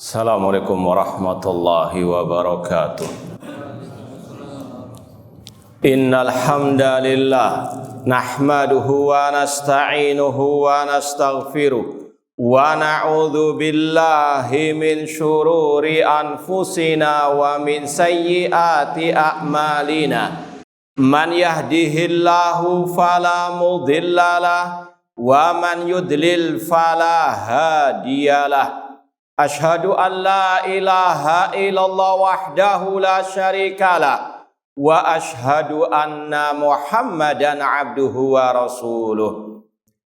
Assalamualaikum warahmatullahi wabarakatuh. Innal hamdalillah nahmaduhu wa nasta'inuhu wa nastaghfiruh wa na'udzu billahi min syururi anfusina wa min sayyiati a'malina. Man yahdihillahu fala mudhillalah wa man yudlil fala hadiyalah. Ashhadu an la ilaha illallah wahdahu la syarikalah wa ashhadu anna Muhammadan abduhu wa rasuluh.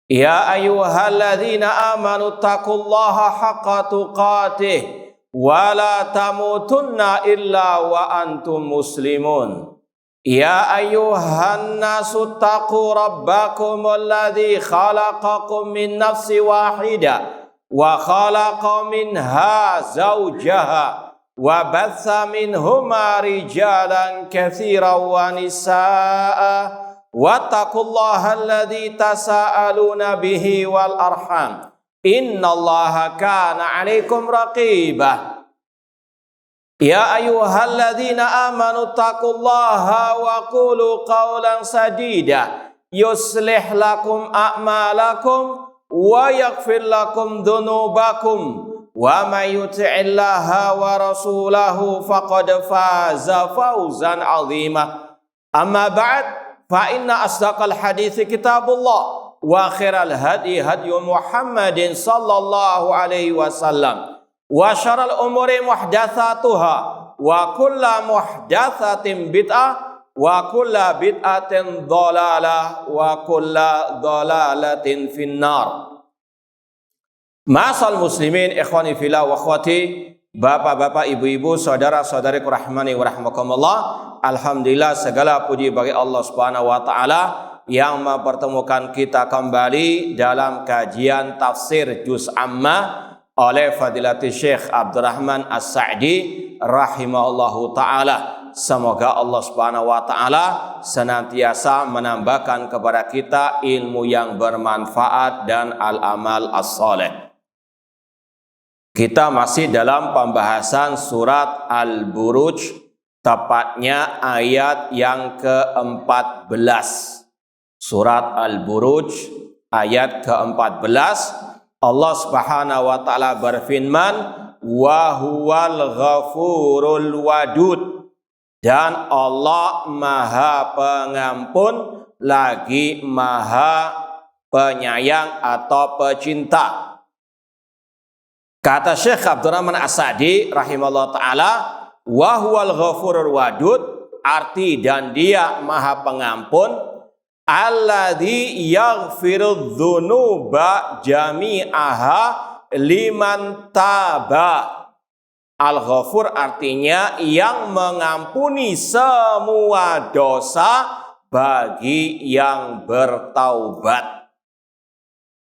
Ya ayyuhalladzina amanu taqullaha haqqa tuqatih wa la tamutunna illa wa antum muslimun. Ya ayyuhan nasu taqu rabbakum alladzi khalaqakum min nafsin wahidah wa khalaqa minha zawjaha wa batha minhuma rijalan katsiran wa nisaa wattaqullaha alladzi tasaaluna bihi wal arham innallaha kana 'alaikum raqibah. Ya ayyuhalladzina amanu taqullaha wa qulu qawlan sadida yuslih lakum a'malakum wa yaghfir lakum dhunubakum wa may yuti'illaha wa rasulahu faqad faza fawzan 'azima. Amma ba'd, fa inna asdaqal hadithi kitabullah wa khairal hadi hadyu Muhammadin sallallahu alaihi wasallam wa syarrul umuri muhdatsatuha wa kullu muhdatsatin bid'ah wa kullu bid'atin dhalalah wa kullu dhalalatin finnar. Ma'asal muslimin ikhwani fillah wa akhwati, bapak-bapak, ibu-ibu, saudara-saudariku rahmani wa rahmakumullah. Alhamdulillah, segala puji bagi Allah Subhanahu wa taala yang mempertemukan kita kembali dalam kajian tafsir juz amma oleh Fadilatul Syekh Abdurrahman As-Sa'di rahimahullahu taala. Semoga Allah Subhanahu wa taala senantiasa menambahkan kepada kita ilmu yang bermanfaat dan al-amal as-saleh. Kita masih dalam pembahasan surat Al-Buruj, tepatnya ayat yang ke-14. Surat Al-Buruj ayat ke-14, Allah Subhanahu wa taala berfirman, wa huwal ghafurul wadud. Dan Allah maha pengampun lagi maha penyayang atau pecinta. Kata Syekh Abdurrahman As-Sa'di rahimahullah ta'ala, wa huwal ghafurul wadud, arti dan dia maha pengampun, alladzi yaghfirudz dzunuba jami'aha liman taba. Al-Ghafur artinya yang mengampuni semua dosa bagi yang bertaubat.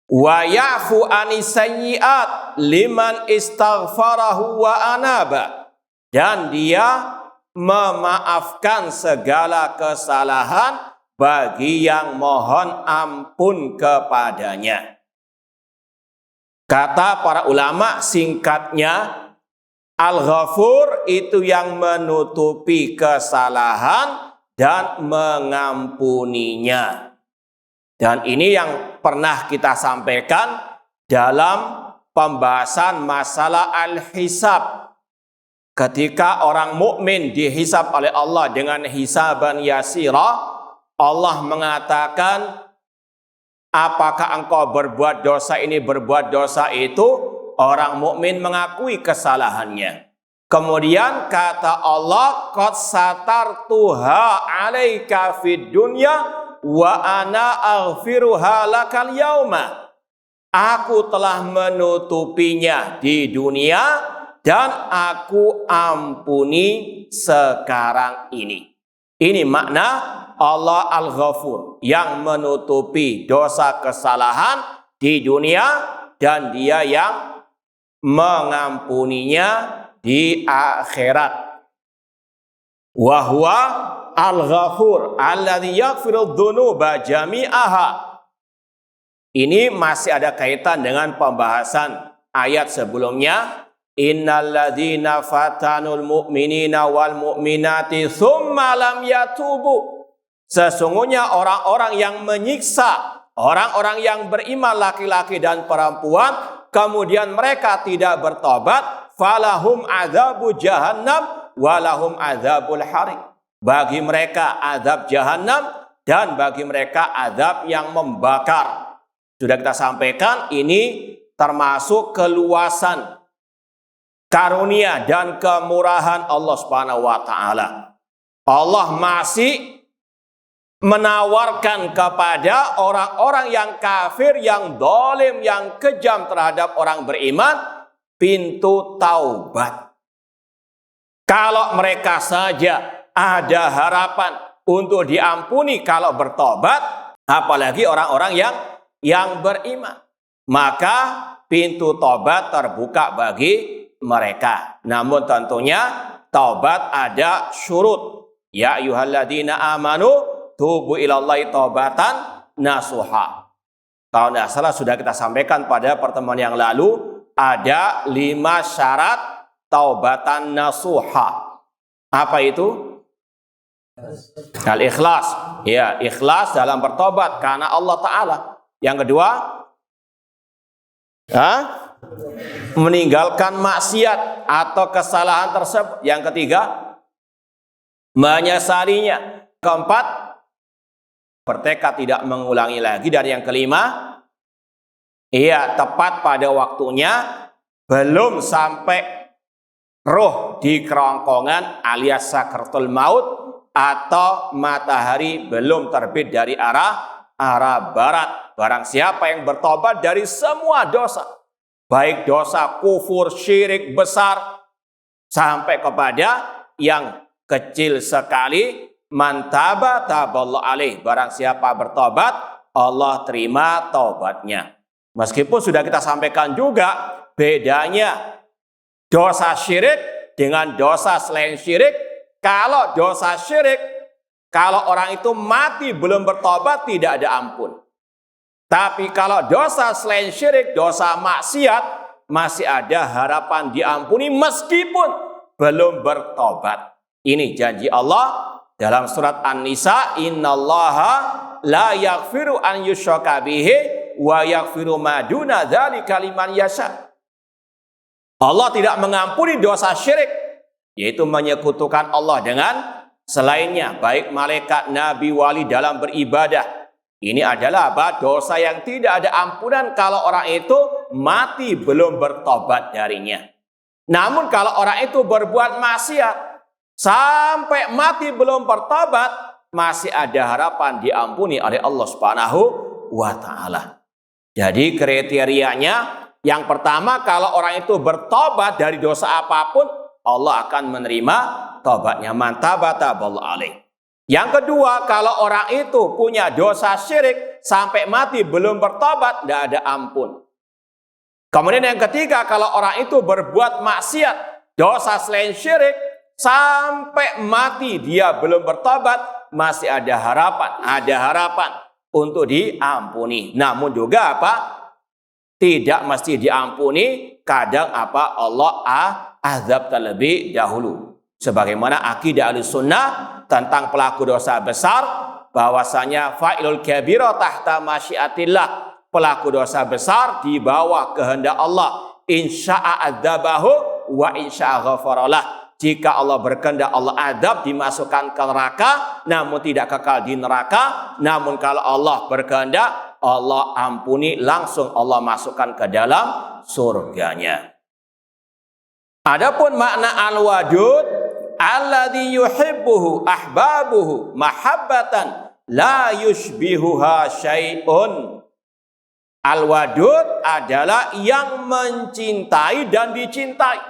Wa ya'fu anis sayyi'at liman istaghfarahu wa anaba. Dan dia memaafkan segala kesalahan bagi yang mohon ampun kepadanya. Kata para ulama, singkatnya Al-Ghafur itu yang menutupi kesalahan dan mengampuninya. Dan ini yang pernah kita sampaikan dalam pembahasan masalah al-hisab. Ketika orang mukmin dihisab oleh Allah dengan hisaban yasira, Allah mengatakan, apakah engkau berbuat dosa ini, berbuat dosa itu? Orang mukmin mengakui kesalahannya. Kemudian kata Allah, qad satartuha 'alaika fid dunya wa ana aghfiruha lakal yauma. Aku telah menutupinya di dunia dan aku ampuni sekarang ini. Ini makna Allah Al-Ghafur, yang menutupi dosa kesalahan di dunia dan dia yang mengampuninya di akhirat. Wa huwa al-ghafur alladzi yaghfiru dzunuba jami'aha. Ini masih ada kaitan dengan pembahasan ayat sebelumnya, innalladzina fatanul mu'minina wal mu'minati tsumma lam yatubu. Sesungguhnya orang-orang yang menyiksa orang-orang yang beriman laki-laki dan perempuan, kemudian mereka tidak bertobat, falahum adzabu jahannam walahum adzabul hariq. Bagi mereka azab jahannam dan bagi mereka azab yang membakar. Sudah kita sampaikan, ini termasuk keluasan karunia dan kemurahan Allah Subhanahu wa taala. Allah masih menawarkan kepada orang-orang yang kafir, yang zalim, yang kejam terhadap orang beriman, pintu taubat. Kalau mereka saja ada harapan untuk diampuni kalau bertobat, apalagi orang-orang yang beriman. Maka pintu tobat terbuka bagi mereka. Namun tentunya taubat ada syurut. Ya ayyuhalladzina amanu tubu ilallahi taubatan nasuha. Kalau tidak salah sudah kita sampaikan pada pertemuan yang lalu, ada 5 syarat taubatan nasuha. Apa itu? Al-ikhlas. Ya, ikhlas dalam bertobat karena Allah Ta'ala. Yang kedua, meninggalkan maksiat atau kesalahan tersebut. Yang ketiga, menyesalinya. Keempat, bertekad tidak mengulangi lagi. Dan yang kelima, tepat pada waktunya, belum sampai roh di kerongkongan alias sakratul maut, atau matahari belum terbit dari arah barat. Barang siapa yang bertobat dari semua dosa, baik dosa kufur, syirik besar, sampai kepada yang kecil sekali, man taba taballahu alaih. Barang siapa bertobat, Allah terima taubatnya. Meskipun sudah kita sampaikan juga bedanya dosa syirik dengan dosa selain syirik. Kalau dosa syirik, kalau orang itu mati belum bertobat, tidak ada ampun. Tapi kalau dosa selain syirik, dosa maksiat, masih ada harapan diampuni meskipun belum bertobat. Ini janji Allah dalam surat An-Nisa, innallaha la yaghfiru an yushraka bihi wa yaghfiru ma duna dzalika liman yasha. Allah tidak mengampuni dosa syirik, yaitu menyekutukan Allah dengan selainnya, baik malaikat, nabi, wali dalam beribadah. Ini adalah dosa yang tidak ada ampunan kalau orang itu mati belum bertobat darinya. Namun kalau orang itu berbuat maksiat sampai mati belum bertobat, masih ada harapan diampuni oleh Allah Subhanahu wa taala. Jadi kriterianya, yang pertama, kalau orang itu bertobat dari dosa apapun, Allah akan menerima taubatnya. Man taba taballahu alaih. Yang kedua, kalau orang itu punya dosa syirik sampai mati belum bertobat, tidak ada ampun. Kemudian yang ketiga, kalau orang itu berbuat maksiat, dosa selain syirik, sampai mati dia belum bertobat, masih ada harapan untuk diampuni. Namun juga tidak mesti diampuni. Kadang Allah azab terlebih dahulu. Sebagaimana akidah Ahlussunnah tentang pelaku dosa besar, bahwasanya fa'ilul kabira tahta masyiatillah. Pelaku dosa besar di bawah kehendak Allah. Insya'a adzabahu wa insya'a ghafaralah. Jika Allah berkehendak, Allah azab, dimasukkan ke neraka, namun tidak kekal di neraka. Namun kalau Allah berkehendak, Allah ampuni, langsung Allah masukkan ke dalam surganya. Adapun makna al-wadud, alladzi yuhibbuhu ahbabuhu mahabbatan la yushbihuha syai'un. Al-wadud adalah yang mencintai dan dicintai.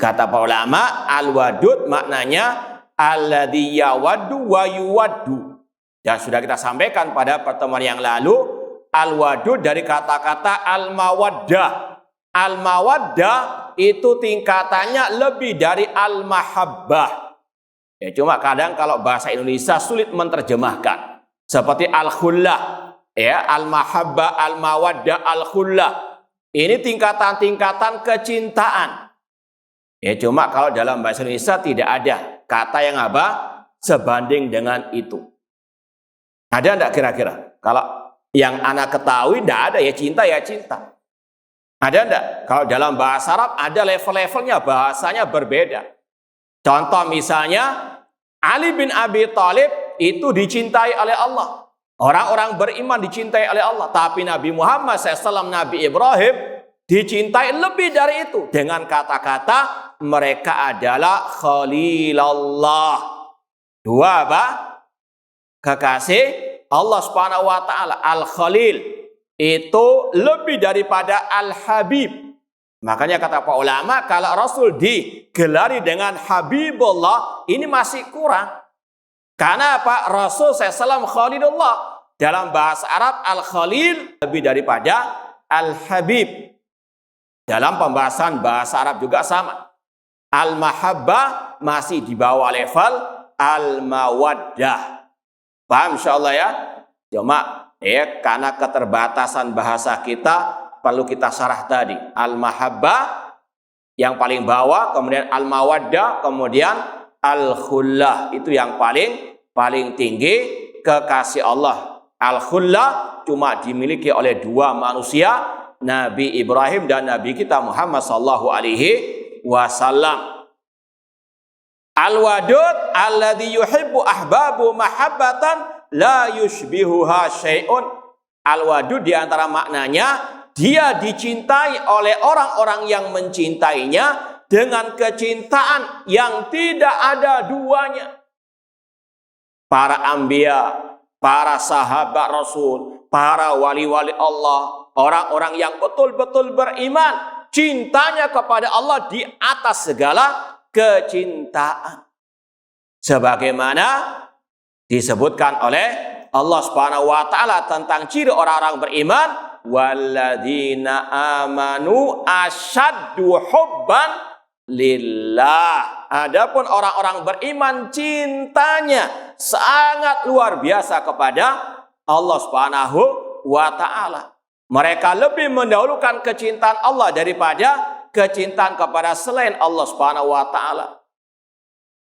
Kata para ulama, al-wadud maknanya alladzi yawaddu wa yuwaddu. Dan sudah kita sampaikan pada pertemuan yang lalu, al-wadud dari kata-kata al-mawaddah. Al-mawaddah itu tingkatannya lebih dari al-mahabbah. Ya, cuma kadang kalau bahasa Indonesia sulit menerjemahkan. Seperti al-khullah, ya, al-mahabbah, al-mawaddah, al-khullah. Ini tingkatan-tingkatan kecintaan. Ya cuma kalau dalam bahasa Indonesia tidak ada kata yang apa? Sebanding dengan itu. Ada enggak kira-kira? Kalau yang anak ketahui tidak ada, ya cinta ya cinta. Ada enggak? Kalau dalam bahasa Arab ada level-levelnya, bahasanya berbeda. Contoh misalnya Ali bin Abi Thalib itu dicintai oleh Allah. Orang-orang beriman dicintai oleh Allah. Tapi Nabi Muhammad SAW, Nabi Ibrahim dicintai lebih dari itu. Dengan kata-kata mereka adalah Khalilullah. Dua apa? Kekasih Allah Subhanahu wa taala. Al-Khalil itu lebih daripada Al-Habib. Makanya kata para ulama, kalau Rasul digelari dengan Habibullah, ini masih kurang. Karena apa? Rasul SAW Khalilullah. Dalam bahasa Arab, Al-Khalil lebih daripada Al-Habib. Dalam pembahasan bahasa Arab juga sama. Al-Mahabbah masih di bawah level Al-Mawaddah. Paham insyaAllah ya? Cuma ya, karena keterbatasan bahasa kita, perlu kita syarah tadi. Al-Mahabbah yang paling bawah, kemudian Al-Mawaddah, kemudian Al-Khullah. Itu yang paling tinggi, kekasih Allah. Al-Khullah cuma dimiliki oleh dua manusia, Nabi Ibrahim dan Nabi kita Muhammad sallallahu alaihi wasallam. Al-Wadud alladhi yuhibbu ahbabu mahabbatan la yushbihuha syai'un. Al-Wadud diantara maknanya, dia dicintai oleh orang-orang yang mencintainya dengan kecintaan yang tidak ada duanya. Para anbiya, para sahabat Rasul, para wali-wali Allah, orang-orang yang betul-betul beriman, cintanya kepada Allah di atas segala kecintaan. Sebagaimana disebutkan oleh Allah Subhanahu wa taala tentang ciri orang-orang beriman, walladzina amanu asyaddu hubban lillah. Adapun orang-orang beriman, cintanya sangat luar biasa kepada Allah Subhanahu wa taala. Mereka lebih mendahulukan kecintaan Allah daripada kecintaan kepada selain Allah Subhanahu wa taala.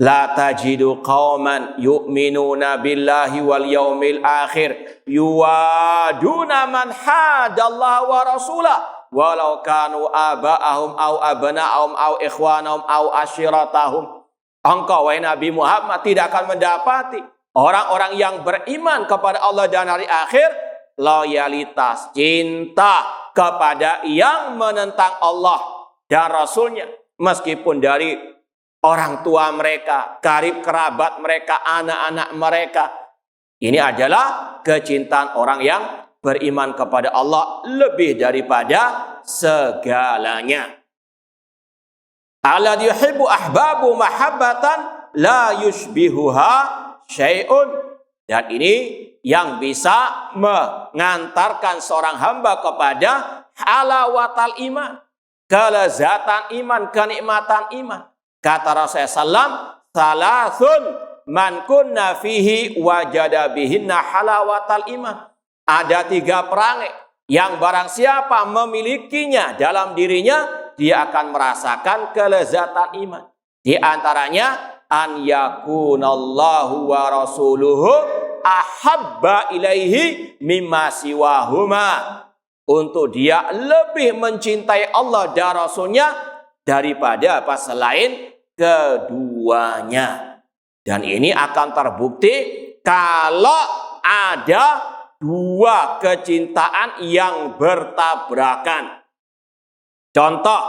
La tajidu qauman yu'minuna billahi wal yaumil akhir yuwaduna man hadallaha wa rasulah walau kanu aba'ahum au abna'ahum au ikhwanahum au ashiratahum. Engkau wahai Nabi Muhammad tidak akan mendapati orang-orang yang beriman kepada Allah dan hari akhir loyalitas, cinta kepada yang menentang Allah dan Rasulnya, meskipun dari orang tua mereka, karib kerabat mereka, anak-anak mereka. Ini adalah kecintaan orang yang beriman kepada Allah lebih daripada segalanya. Alladzi yuhibbu ahbabu mahabbatan la yushbihuha syai'un. Dan ini yang bisa mengantarkan seorang hamba kepada halawatal iman, kelezatan iman, kenikmatan iman. Kata Rasulullah SAW, salasun man kunna fihi wajada bihinna halawatal iman. Ada 3 perangai yang barang siapa memilikinya dalam dirinya, dia akan merasakan kelezatan iman. Di antaranya, an yakunallahu wa rasuluhu ahabba ilaihi mimma siwahuma. Untuk dia lebih mencintai Allah dan Rasulnya daripada apa selain keduanya. Dan ini akan terbukti kalau ada 2 kecintaan yang bertabrakan. Contoh,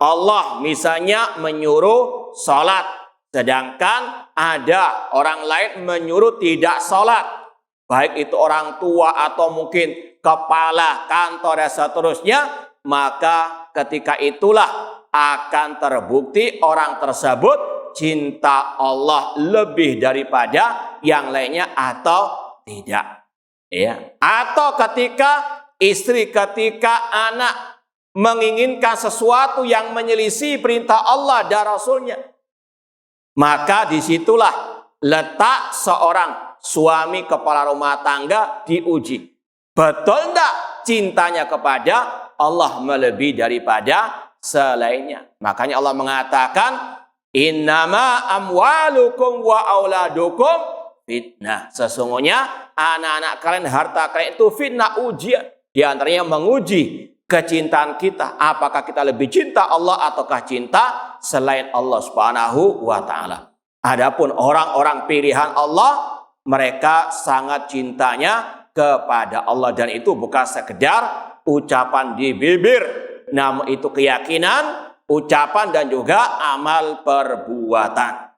Allah misalnya menyuruh sholat, sedangkan ada orang lain menyuruh tidak sholat. Baik itu orang tua atau mungkin kepala kantor dan seterusnya, maka ketika itulah akan terbukti orang tersebut cinta Allah lebih daripada yang lainnya atau tidak. Ya. Atau ketika istri, ketika anak menginginkan sesuatu yang menyelisih perintah Allah dan Rasulnya, maka disitulah letak seorang suami kepala rumah tangga diuji. Betul enggak cintanya kepada Allah melebihi daripada selainnya. Makanya Allah mengatakan, innama amwalukum wa auladukum fitnah. Sesungguhnya anak-anak kalian, harta kalian itu fitnah, ujian. Di antaranya menguji kecintaan kita. Apakah kita lebih cinta Allah ataukah cinta selain Allah Subhanahu wa ta'ala. Adapun orang-orang pilihan Allah, mereka sangat cintanya kepada Allah. Dan itu bukan sekedar ucapan di bibir, namun itu keyakinan, ucapan dan juga amal perbuatan.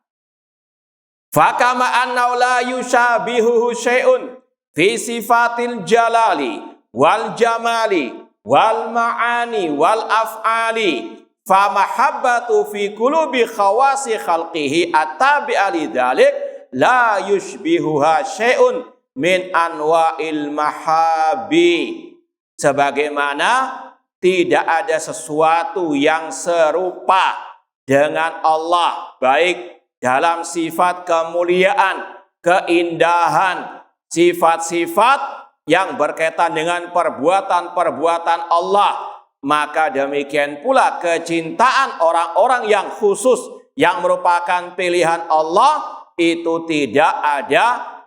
Fakama annahu la yushabihuhu syai'un fi sifatil jalali wal jamali wal ma'ani wal af'ali fa mahabbatu fi qulubi khawasi khalqihi attabi'a lidzalik la yushbihuha syai'un min anwa'il mahabbi. Sebagaimana tidak ada sesuatu yang serupa dengan Allah, baik dalam sifat kemuliaan, keindahan, sifat-sifat yang berkaitan dengan perbuatan-perbuatan Allah. Maka demikian pula kecintaan orang-orang yang khusus, yang merupakan pilihan Allah, itu tidak ada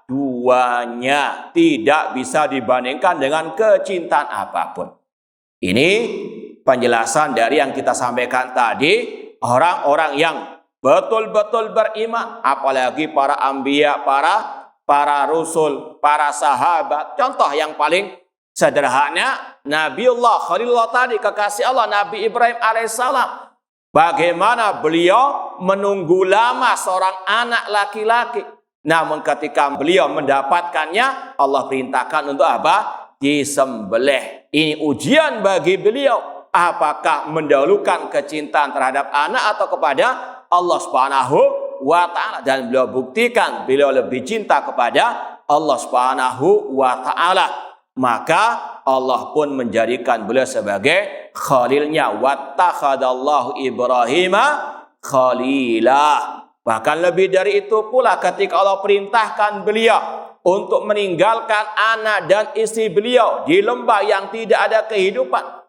duanya. Tidak bisa dibandingkan dengan kecintaan apapun. Ini penjelasan dari yang kita sampaikan tadi. Orang-orang yang betul-betul beriman, apalagi para anbiya, para rasul, para sahabat. Contoh yang paling sederhana, Nabiullah Khalilullah tadi, kekasih Allah, Nabi Ibrahim alaihissalam. Bagaimana beliau menunggu lama seorang anak laki-laki. Namun ketika beliau mendapatkannya, Allah perintahkan untuk apa? Disembelih. Ini ujian bagi beliau. Apakah mendahulukan kecintaan terhadap anak atau kepada Allah Subhanahu wa ta'ala. Dan beliau buktikan beliau lebih cinta kepada Allah Subhanahu wa ta'ala. Maka Allah pun menjadikan beliau sebagai khalilnya. Wattakhadallahu Ibrahima khalilah. Bahkan lebih dari itu pula ketika Allah perintahkan beliau untuk meninggalkan anak dan istri beliau di lembah yang tidak ada kehidupan.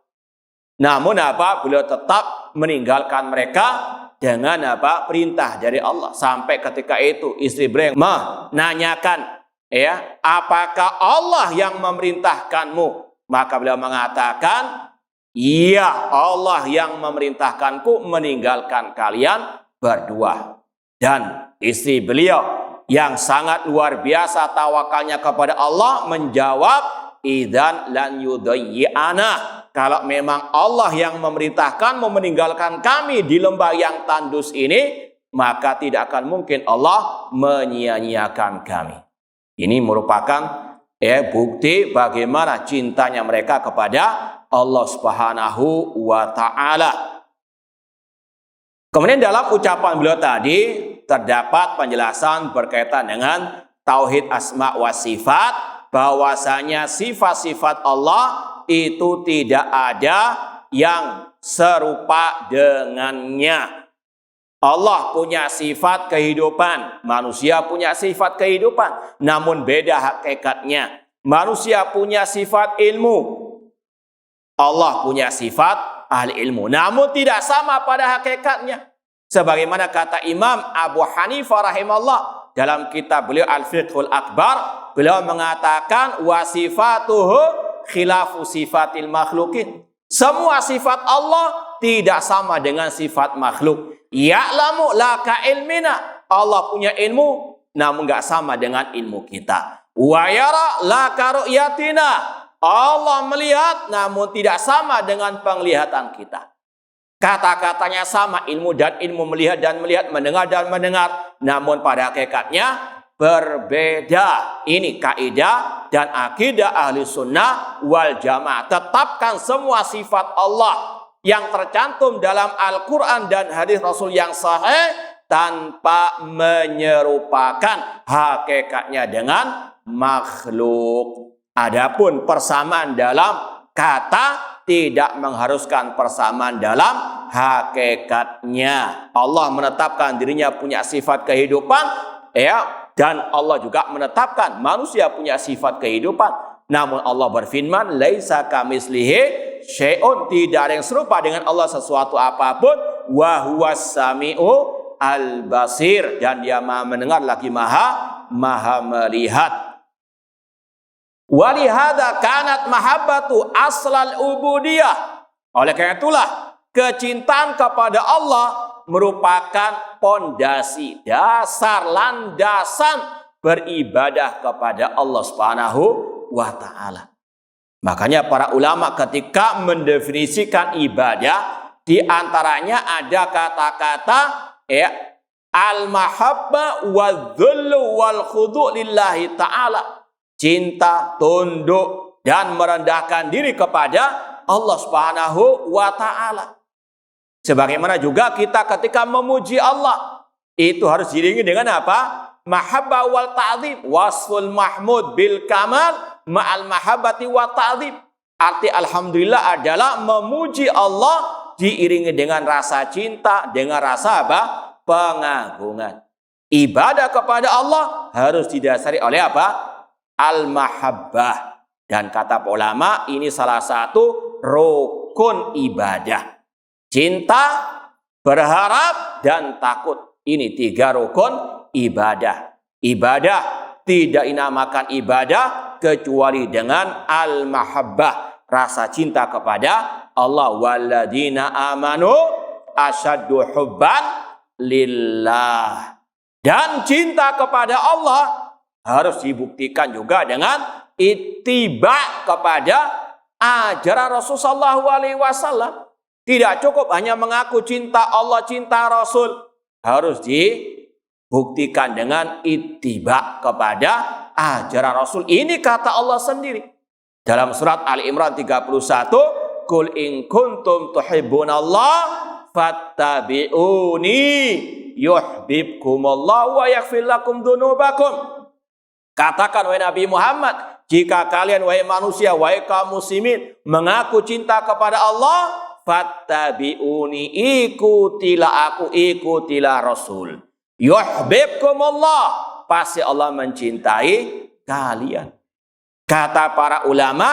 Namun apa? Beliau tetap meninggalkan mereka dengan apa? Perintah dari Allah. Sampai ketika itu istri beliau menanyakan, ya, apakah Allah yang memerintahkanmu? Maka beliau mengatakan, iya, Allah yang memerintahkanku meninggalkan kalian berdua. Dan istri beliau yang sangat luar biasa tawakalnya kepada Allah menjawab, idzan lan yudayyi'ana. Kalau memang Allah yang memerintahkan meninggalkan kami di lembah yang tandus ini, maka tidak akan mungkin Allah menyia-nyiakan kami. Ini merupakan bukti bagaimana cintanya mereka kepada Allah Subhanahu wa ta'ala. Kemudian dalam ucapan beliau tadi terdapat penjelasan berkaitan dengan tauhid asma wa sifat, bahwasanya sifat-sifat Allah itu tidak ada yang serupa dengannya. Allah punya sifat kehidupan, manusia punya sifat kehidupan, namun beda hakikatnya. Manusia punya sifat ilmu, Allah punya sifat ahli ilmu, namun tidak sama pada hakikatnya. Sebagaimana kata Imam Abu Hanifah rahimahullah dalam kitab beliau Al-Fiqhul Akbar, beliau mengatakan wasifatuhu khilafu sifatil makhlukin. Semua sifat Allah tidak sama dengan sifat makhluk. Ya'lamu la ka ilmina. Allah punya ilmu namun enggak sama dengan ilmu kita. Wa yara la ka ru'yatina. Allah melihat namun tidak sama dengan penglihatan kita. Kata-katanya sama, ilmu dan ilmu, melihat dan melihat, mendengar dan mendengar, namun pada hakikatnya berbeda. Ini kaidah dan akidah ahli sunnah wal jamaah. Tetapkan semua sifat Allah yang tercantum dalam Al-Quran dan hadis Rasul yang sahih tanpa menyerupakan hakikatnya dengan makhluk. Adapun persamaan dalam kata tidak mengharuskan persamaan dalam hakikatnya. Allah menetapkan dirinya punya sifat kehidupan, ya, dan Allah juga menetapkan manusia punya sifat kehidupan. Namun Allah berfirman, laisa kamitslihi syai'un, tidak ada yang serupa dengan Allah sesuatu apapun, wa huwas sami'u al-basir, dan dia maha mendengar lagi maha melihat. Walihada kanat mahabbatu aslal ubudiyah. Oleh karena itulah kecintaan kepada Allah merupakan pondasi, dasar, landasan beribadah kepada Allah Subhanahu wa taala. Makanya para ulama ketika mendefinisikan ibadah, di antaranya ada kata-kata al-mahabbah wadh-dhullu wal khudu' lillahi ta'ala. Cinta, tunduk, dan merendahkan diri kepada Allah Subhanahu wa ta'ala. Sebagaimana juga kita ketika memuji Allah, itu harus diiringi dengan apa? Mahabbah wal ta'zim, wasful mahmud bil kamal ma'al mahabbati wa ta'zim. Arti alhamdulillah adalah memuji Allah diiringi dengan rasa cinta, dengan rasa apa? Pengagungan. Ibadah kepada Allah harus didasari oleh apa? Al-mahabbah. Dan kata ulama, ini salah satu rukun ibadah. Cinta, berharap, dan takut. Ini 3 rukun ibadah. Ibadah tidak dinamakan ibadah kecuali dengan al-mahabbah, rasa cinta kepada Allah. Walladzina amanu asyaddu hubban lillah. Dan cinta kepada Allah harus dibuktikan juga dengan ittiba kepada ajaran Rasulullah SAW. Tidak cukup hanya mengaku cinta Allah, cinta Rasul. Harus dibuktikan dengan ittiba kepada ajaran Rasul. Ini kata Allah sendiri. Dalam surat Ali Imran 31, Qul in kuntum tuhibbunallah fattabi'uni yuhibbukumullah wa yaghfir lakum dzunubakum. Katakan wahai Nabi Muhammad, jika kalian wahai manusia, wahai kaum muslimin mengaku cinta kepada Allah, fattabi'uni, ikutilah aku, ikutilah Rasul. Yuhibbukumullah, pasti Allah mencintai kalian. Kata para ulama,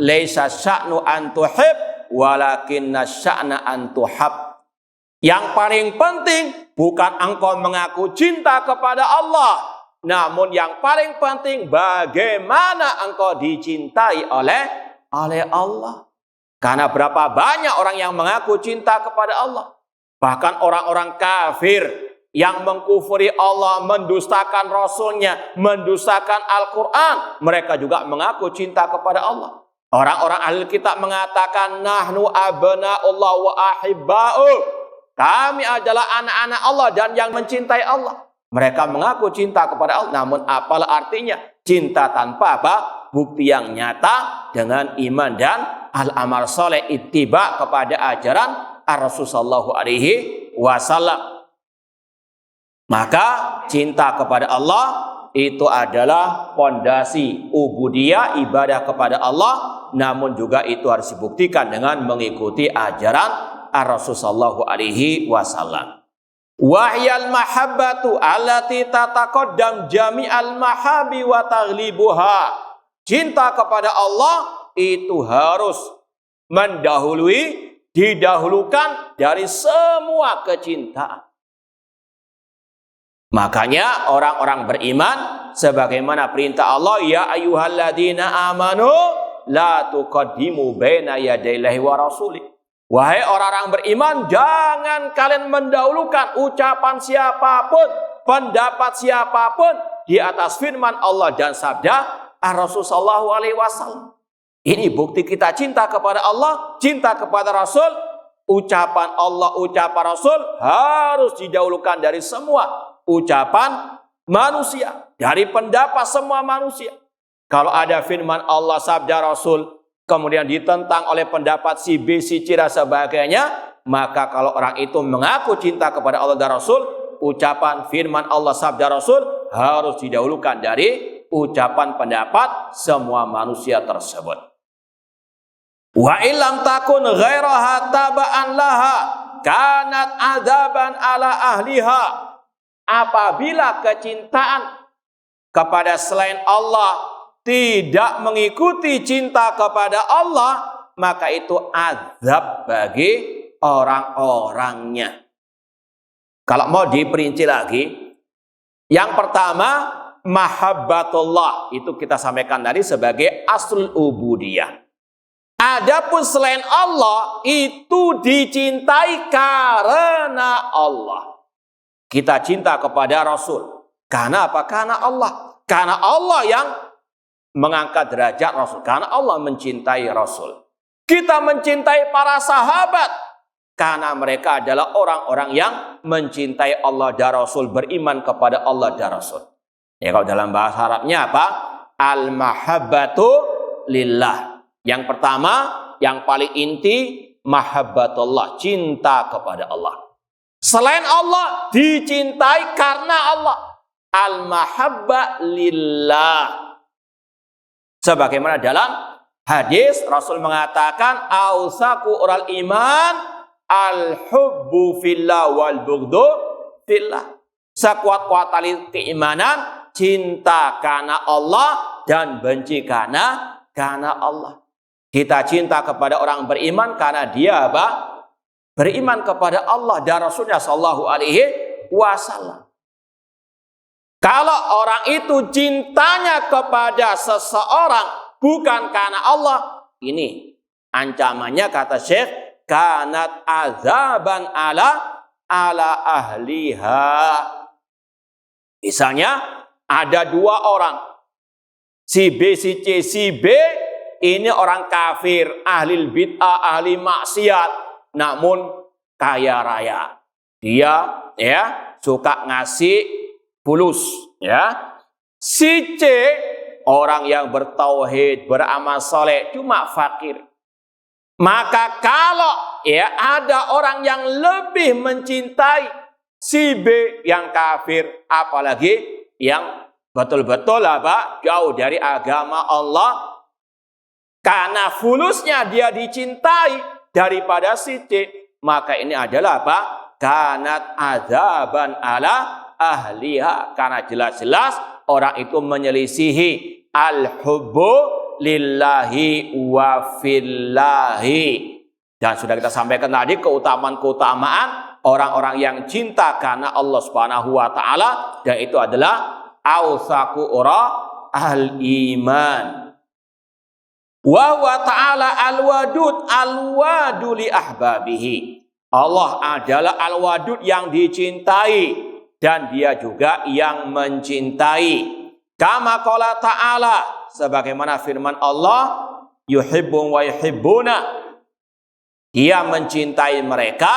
laisa sya'nu an tuhib walakinna sya'na an tuhab. Yang paling penting bukan engkau mengaku cinta kepada Allah, namun yang paling penting bagaimana engkau dicintai oleh Allah. Karena berapa banyak orang yang mengaku cinta kepada Allah. Bahkan orang-orang kafir yang mengkufuri Allah, mendustakan Rasulnya, mendustakan Al-Quran, mereka juga mengaku cinta kepada Allah. Orang-orang ahli kitab mengatakan, nahnu abna'ullah wa ahibba'u. Kami adalah anak-anak Allah dan yang mencintai Allah. Mereka mengaku cinta kepada Allah, namun apalah artinya? Cinta tanpa apa? Bukti yang nyata dengan iman dan al-amal soleh, ittiba kepada ajaran Ar-Rasul sallallahu alaihi wasallam. Maka cinta kepada Allah itu adalah pondasi ubudiyah, ibadah kepada Allah, namun juga itu harus dibuktikan dengan mengikuti ajaran Ar-Rasul sallallahu alaihi wasallam. Wahyal mahabbatu allati tataqaddam jami'al mahabi wa taghlibuha. Cinta kepada Allah itu harus didahulukan dari semua kecintaan. Makanya orang-orang beriman sebagaimana perintah Allah, ya ayyuhalladzina amanu la tuqaddimu baina yadayillahi wa rasulih. Wahai orang-orang beriman, jangan kalian mendahulukan ucapan siapapun, pendapat siapapun di atas firman Allah dan sabda Ar-Rasul sallallahu alaihi wasallam. Ini bukti kita cinta kepada Allah, cinta kepada Rasul. Ucapan Allah, ucapan Rasul harus didahulukan dari semua ucapan manusia, dari pendapat semua manusia. Kalau ada firman Allah, sabda Rasul, kemudian ditentang oleh pendapat si B, si C, dan sebagainya, maka kalau orang itu mengaku cinta kepada Allah dan Rasul, ucapan firman Allah, sabda Rasul harus didahulukan dari ucapan pendapat semua manusia tersebut. Wa illam takun ghairaha taba'an laha kanat adaban ala ahliha. Apabila kecintaan kepada selain Allah tidak mengikuti cinta kepada Allah, maka itu azab bagi orang-orangnya. Kalau mau diperinci lagi, yang pertama mahabbatullah, itu kita sampaikan tadi sebagai aslul ubudiyah. Adapun selain Allah itu dicintai karena Allah. Kita cinta kepada Rasul. Karena apa? Karena Allah. Karena Allah yang mengangkat derajat Rasul. Karena Allah mencintai Rasul. Kita mencintai para sahabat karena mereka adalah orang-orang yang mencintai Allah dan Rasul, beriman kepada Allah dan Rasul. Ya, kalau dalam bahasa Arabnya apa? Al-mahabbatu lillah. Yang pertama, yang paling inti, mahabbatullah, cinta kepada Allah. Selain Allah dicintai karena Allah. Al-mahabba lillah. Sebagaimana dalam hadis Rasul mengatakan ausaku oral iman al-hubbu fillah wal bughdu fillah. Sekuat-kuat tali keimanan cinta karena Allah dan benci karena Allah. Kita cinta kepada orang beriman karena dia apa? Beriman kepada Allah dan Rasulnya sallallahu alaihi wasallam. Kalau orang itu cintanya kepada seseorang bukan karena Allah, ini ancamannya kata Syekh, kanat azaban ala ahliha. Misalnya ada dua orang, si B, si C. Si B ini orang kafir, ahli bid'ah, ahli maksiat, namun kaya raya. Dia ya suka ngasih fulus, ya. Si C orang yang bertauhid, beramal soleh, cuma fakir. Maka kalau ya ada orang yang lebih mencintai si B yang kafir, apalagi yang betul-betul apa? Jauh dari agama Allah, karena fulusnya dia dicintai daripada si C, maka ini adalah apa? Kanat azaban ala ahliha, karena jelas-jelas orang itu menyelisihi al-hubbu lillahi wa fillahi. Dan sudah kita sampaikan tadi keutamaan-keutamaan orang-orang yang cinta karena Allah Subhanahu wa taala, dan itu adalah ausaku ora al-iman. Wa huwa ta'ala al-wadud al-wadu li ahbabihi. Allah adalah al-wadud yang dicintai dan dia juga yang mencintai. Kama qala ta'ala, sebagaimana firman Allah, yuhibbun wa yuhibbuna. Dia mencintai mereka.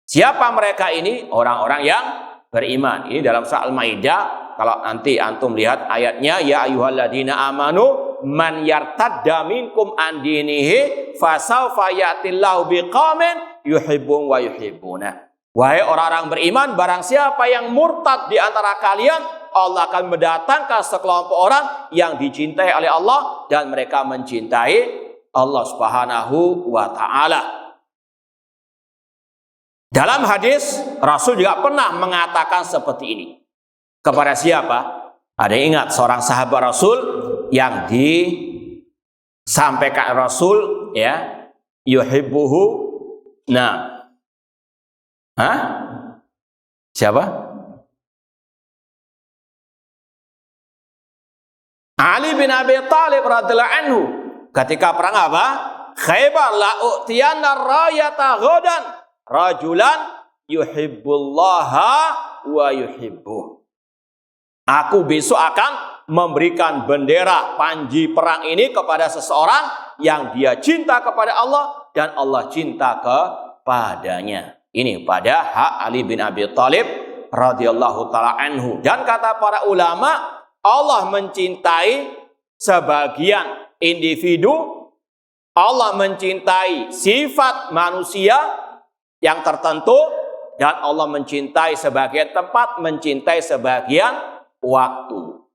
Siapa mereka ini? Orang-orang yang beriman. Ini dalam surah Al-Maidah. Kalau nanti antum lihat ayatnya, ya ayyuhalladzina amanu man yartadda minkum an dinihi fasawfa ya'tillahu biqaumin yuhibbun wa yuhibbuna. Wahai orang-orang beriman, barang siapa yang murtad di antara kalian, Allah akan mendatangkan sekelompok orang yang dicintai oleh Allah dan mereka mencintai Allah Subhanahu wa taala. Dalam hadis Rasul juga pernah mengatakan seperti ini. Kepada siapa? Ada yang ingat seorang sahabat Rasul yang disampaikan Rasul, ya, yuhibbuhu. Nah, siapa? Ali bin Abi Thalib radhiyallahu anhu. Ketika perang apa? Khaybar, la u'tiyanna rayata ghadan rajulan yuhibbullaha wa yuhibbuh. Aku besok akan memberikan bendera panji perang ini kepada seseorang yang dia cinta kepada Allah dan Allah cinta kepadanya. Ini pada hak Ali bin Abi Thalib radhiyallahu taala anhu. Dan kata para ulama, Allah mencintai sebagian individu, Allah mencintai sifat manusia yang tertentu, dan Allah mencintai sebagian tempat, mencintai sebagian waktu.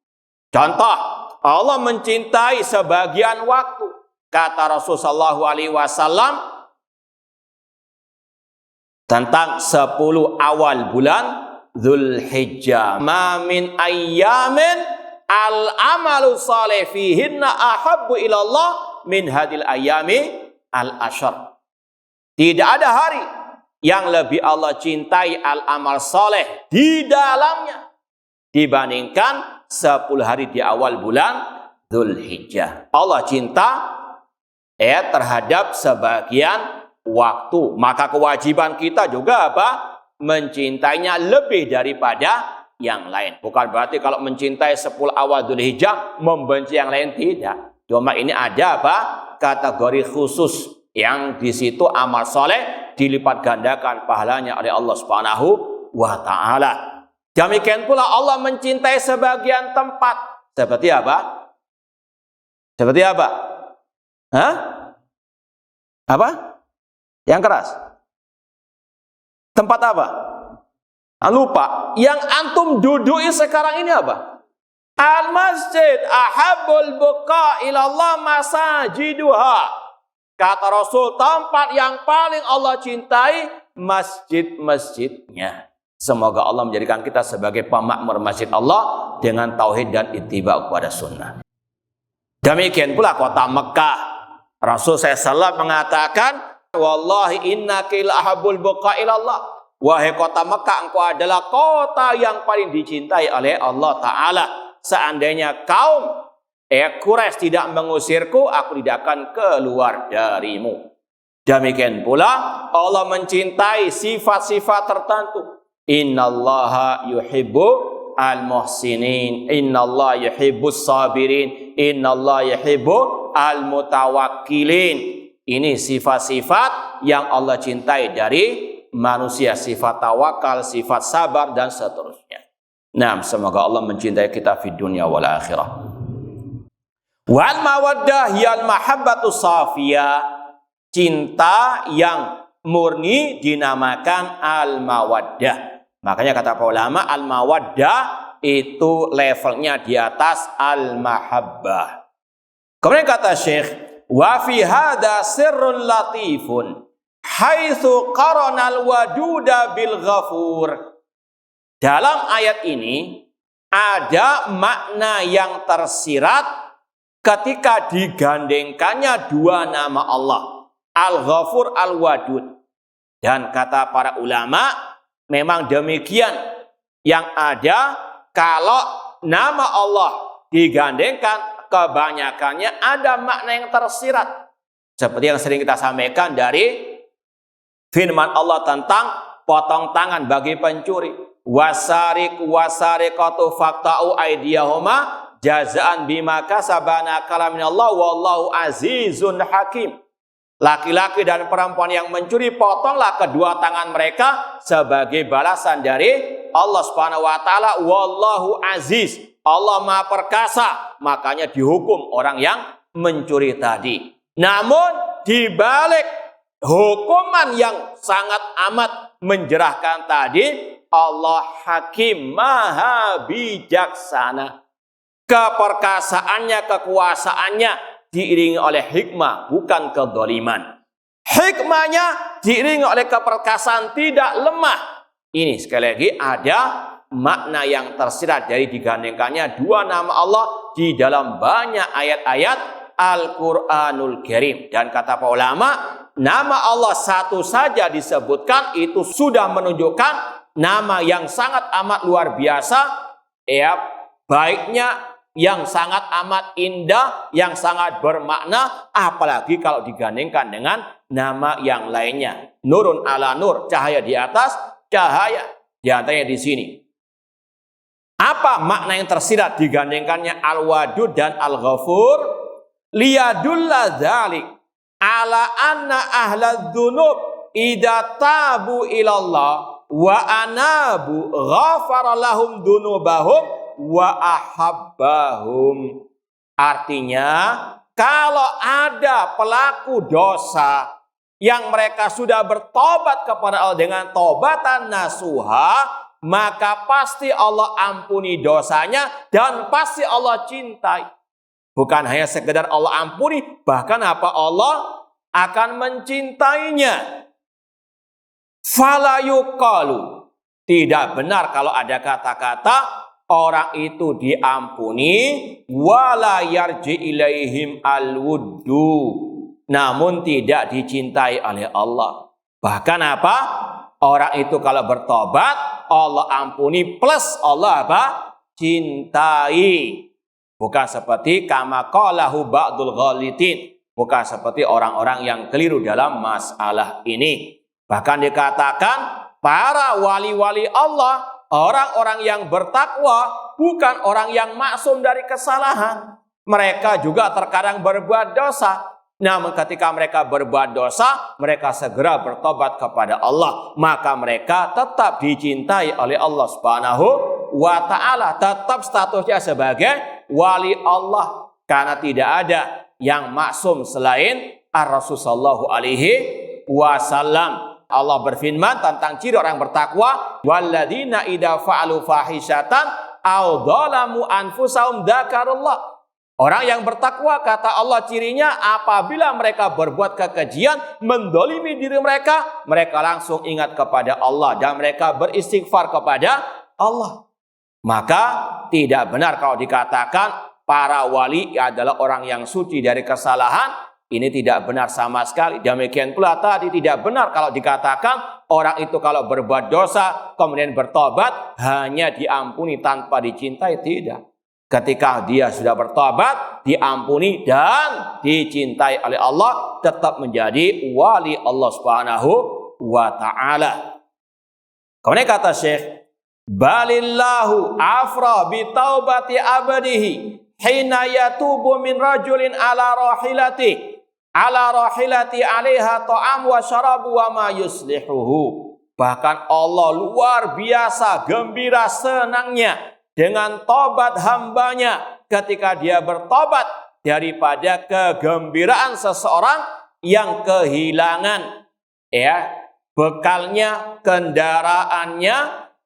Contoh, Allah mencintai sebagian waktu. Kata Rasulullah SAW tentang 10 awal bulan Dzulhijjah. Ma min ayyamin al-amalu salih fihinna ahabbu ilallah min hadil ayami al-asyr. Tidak ada hari yang lebih Allah cintai al-amal soleh di dalamnya dibandingkan 10 hari di awal bulan Dzulhijjah. Allah cinta terhadap sebagian waktu. Maka kewajiban kita juga apa? Mencintainya lebih daripada yang lain. Bukan berarti kalau mencintai 10 awal Dzulhijjah membenci yang lain, tidak. Cuma ini ada apa? Kategori khusus yang di situ amal soleh dilipat gandakan pahalanya oleh Allah Subhanahu wa taala. Demikian pula Allah mencintai sebagian tempat. Seperti apa? Seperti apa? Hah? Apa? Yang keras? Tempat apa? Lupa. Yang antum dudui sekarang ini apa? Al-masjid ahabbul buqa ilallah masajiduha. Kata Rasul, tempat yang paling Allah cintai masjid-masjidnya. Semoga Allah menjadikan kita sebagai pemakmur masjid Allah dengan tauhid dan ittiba kepada sunnah. Demikian pula kota Mekah. Rasul SAW mengatakan, wallahi innaki lahabbul buqa ilallah. Wahai kota Mekah, engkau adalah kota yang paling dicintai oleh Allah Ta'ala. Seandainya kaum Quraisy tidak mengusirku, aku tidak akan keluar darimu. Demikian pula Allah mencintai sifat-sifat tertentu. Innallaha yuhibbu al-muhsinin, innallaha yuhibbus sabirin, innallaha yuhibbu al-mutawakkilin. Ini sifat-sifat yang Allah cintai dari manusia, sifat tawakal, sifat sabar dan seterusnya. Nah, semoga Allah mencintai kita di dunia wal akhirah. Wal mawaddah hiyal mahabbatu safiyah. Cinta yang murni dinamakan al-mawaddah. Makanya kata para ulama, al-mawaddah itu levelnya di atas al-mahabbah. Kemudian kata Syekh, wa fi hadza sirrun latifun haitsu qarana al-waduda bil ghafur. Dalam ayat ini ada makna yang tersirat ketika digandengkannya dua nama Allah, Al-Ghafur, Al-Wadud. Dan kata para ulama, memang demikian yang ada kalau nama Allah digandengkan, kebanyakannya ada makna yang tersirat. Seperti yang sering kita sampaikan dari firman Allah tentang potong tangan bagi pencuri. Wasarik wasariqatu faqta'u aydiyahuma jazaan bima kasabana kalaminallah wallahu azizun hakim. Laki-laki dan perempuan yang mencuri, potonglah kedua tangan mereka sebagai balasan dari Allah Subhanahu wa taala. Wallahu aziz, Allah Maha perkasa, makanya dihukum orang yang mencuri tadi. Namun di balik hukuman yang sangat amat menjerahkan tadi, Allah hakim, maha bijaksana. Keperkasaannya, kekuasaannya diiringi oleh hikmah, bukan kedzaliman. Hikmahnya diiringi oleh keperkasaan, tidak lemah. Ini sekali lagi ada makna yang tersirat dari digandengkannya dua nama Allah di dalam banyak ayat-ayat Al-Quranul Karim. Dan kata para ulama, nama Allah satu saja disebutkan itu sudah menunjukkan nama yang sangat amat luar biasa, baiknya, yang sangat amat indah, yang sangat bermakna, apalagi kalau digandengkan dengan nama yang lainnya. Nurun ala nur, cahaya di atas cahaya. Di antaranya di sini. Apa makna yang tersirat digandengkannya Al-Wadud dan Al-Ghafur? Liyadulla dzalik ala anna ahlad dzunub idza tabu ilallah wa anabu ghafara lahum dzunubahum wa ahabbahum. Artinya, kalau ada pelaku dosa yang mereka sudah bertobat kepada Allah dengan tobatan nasuha, maka pasti Allah ampuni dosanya dan pasti Allah cintai. Bukan hanya sekedar Allah ampuni, bahkan Allah akan mencintainya. Fala yuqalu, tidak benar kalau ada kata-kata orang itu diampuni, wala yarji ilaihim alwuddu, namun tidak dicintai oleh Allah. Bahkan apa? Orang itu kalau bertobat, Allah ampuni plus Allah apa? Cintai. Bukan seperti kama qalahu ba'dul ghalitin. Bukan seperti orang-orang yang keliru dalam masalah ini. Bahkan dikatakan para wali-wali Allah, orang-orang yang bertakwa, bukan orang yang maksum dari kesalahan. Mereka juga terkadang berbuat dosa. Namun ketika mereka berbuat dosa, mereka segera bertobat kepada Allah. Maka mereka tetap dicintai oleh Allah Subhanahu wa ta'ala. Tetap statusnya sebagai wali Allah. Karena tidak ada yang maksum selain Ar-Rasul sallallahu alaihi wasallam. Allah berfirman tentang ciri orang bertakwa, walladzina idza fa'alu fahishatan aw dzalamu anfusahum dzakarullah. Orang yang bertakwa, kata Allah cirinya, apabila mereka berbuat kekejian, mendolimi diri mereka, mereka langsung ingat kepada Allah dan mereka beristighfar kepada Allah. Maka tidak benar kalau dikatakan para wali adalah orang yang suci dari kesalahan. Ini tidak benar sama sekali. Demikian pula tadi tidak benar kalau dikatakan orang itu kalau berbuat dosa kemudian bertobat hanya diampuni tanpa dicintai. Tidak. Ketika dia sudah bertobat, diampuni dan dicintai oleh Allah, tetap menjadi wali Allah Subhanahu wa ta'ala. Kemudian kata Syekh, balillahu afra bi taubati abdihi hina yatubu min rajulin ala rahilati alaiha ta'am wa syarabu wa ma yuslihuhu. Bahkan Allah luar biasa gembira senangnya dengan tobat hambanya ketika dia bertobat daripada kegembiraan seseorang yang kehilangan bekalnya, kendaraannya,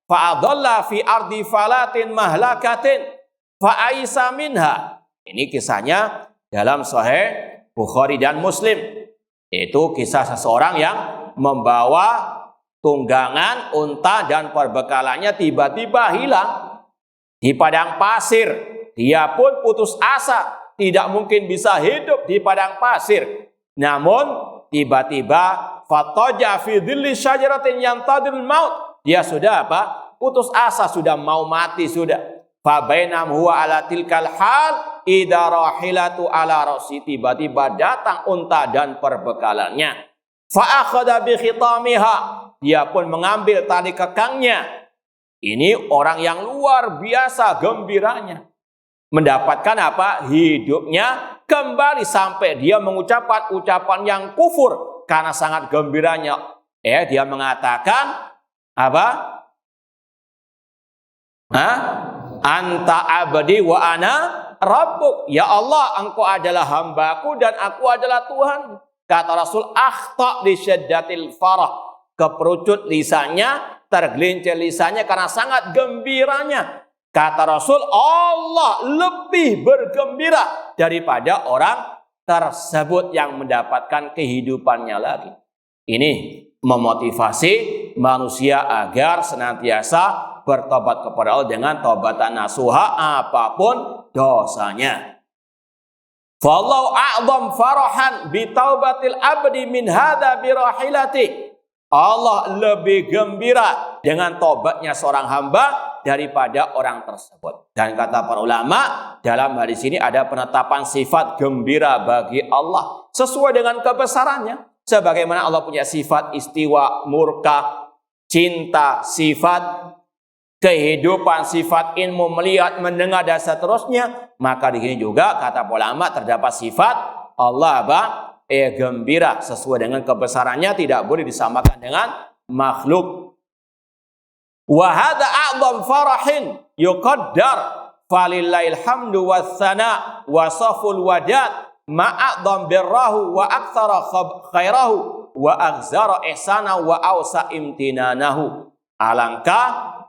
fa'adalla fi ardi falatin mahlakatin fa'aisa minha. Ini kisahnya dalam Sahih Bukhari dan Muslim. Itu kisah seseorang yang membawa tunggangan unta dan perbekalannya tiba-tiba hilang di padang pasir. Dia pun putus asa, tidak mungkin bisa hidup di padang pasir. Namun tiba-tiba fataja fi dhilli syajaratin yantadil maut. Dia sudah apa? Putus asa, sudah mau mati sudah. Fa bainam huwa ala tilkal hal idza rahilatu ala rasi. Tiba-tiba datang unta dan perbekalannya. Fa akhadha bi khitamiha. Dia pun mengambil tali kekangnya. Ini orang yang luar biasa gembiranya. Mendapatkan apa? Hidupnya kembali sampai dia mengucapkan ucapan yang kufur karena sangat gembiranya. Dia mengatakan apa? Anta abdi wa ana rabbuk. Ya Allah, engkau adalah hambaku dan aku adalah Tuhan. Kata Rasul, akhta li syaddatil farah. Keperucut lisannya, tergelincir lisannya karena sangat gembiranya. Kata Rasul, Allah lebih bergembira daripada orang tersebut yang mendapatkan kehidupannya lagi. Ini memotivasi manusia agar senantiasa bertobat kepada Allah dengan taubatan nasuha apapun dosanya. Fallahu a'zam farahan bi taubatil abdi min hadza bi rahilati. Allah lebih gembira dengan tobatnya seorang hamba daripada orang tersebut. Dan kata para ulama, dalam hadis ini ada penetapan sifat gembira bagi Allah sesuai dengan kebesarannya. Sebagaimana Allah punya sifat istiwa, murka, cinta, sifat kehidupan, sifat ilmu, melihat, mendengar dan seterusnya. Maka di sini juga kata ulama terdapat sifat Allah gembira sesuai dengan kebesarannya, tidak boleh disamakan dengan makhluk. Wa hadza a'zam farahin yuqaddar falillahil hamdu wassana wa saful wadad ma'adzam birrahu wa aktsara khairahu wa aghzara ihsana wa ausa imtinanahu. Alangkah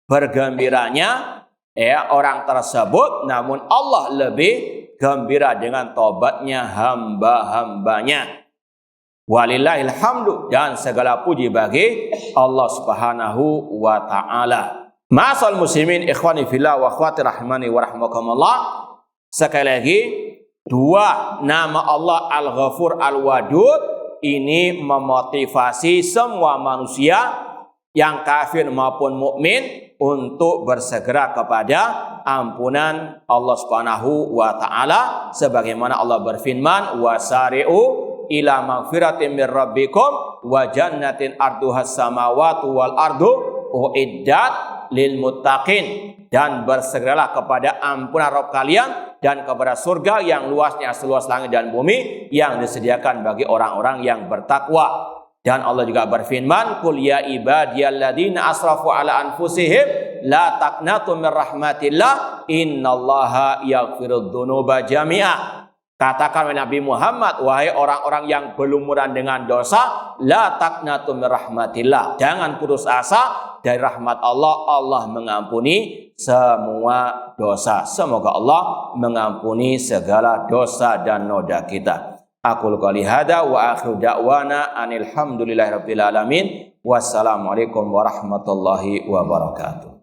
bergembiranya orang tersebut, namun Allah lebih gembira dengan tobatnya hamba-hambanya. Walillahil hamdu, dan segala puji bagi Allah Subhanahu wa ta'ala. Ma'asal muslimin ikhwani fillah wa akhwati rahimani wa rahmakumullah. Sekali lagi, dua nama Allah Al-Ghafur Al-Wadud ini memotivasi semua manusia yang kafir maupun mukmin untuk bersegera kepada ampunan Allah Subhanahu wa taala sebagaimana Allah berfirman wasari'u ila magfiratin mir rabbikum wa jannatin arduhas samawati wal ardu uiddat lil muttaqin, dan bersegeralah kepada ampunan Rabb kalian dan kepada surga yang luasnya seluas langit dan bumi yang disediakan bagi orang-orang yang bertakwa. Dan Allah juga berfirman, "Qul ya ibadiyalladzina asrafu ala anfusihim la taqnatu mir rahmatillah innallaha yaghfirudz dzunuba jami'a." Katakan wahai Nabi Muhammad, wahai orang-orang yang berlumuran dengan dosa, la taqnatu mir rahmatillah. Jangan putus asa dari rahmat Allah. Allah mengampuni semua dosa. Semoga Allah mengampuni segala dosa dan noda kita. Aqul qouli hada wa akhiru da'wana anil hamdulillahirabbil alamin. Wassalamualaikum warahmatullahi wabarakatuh.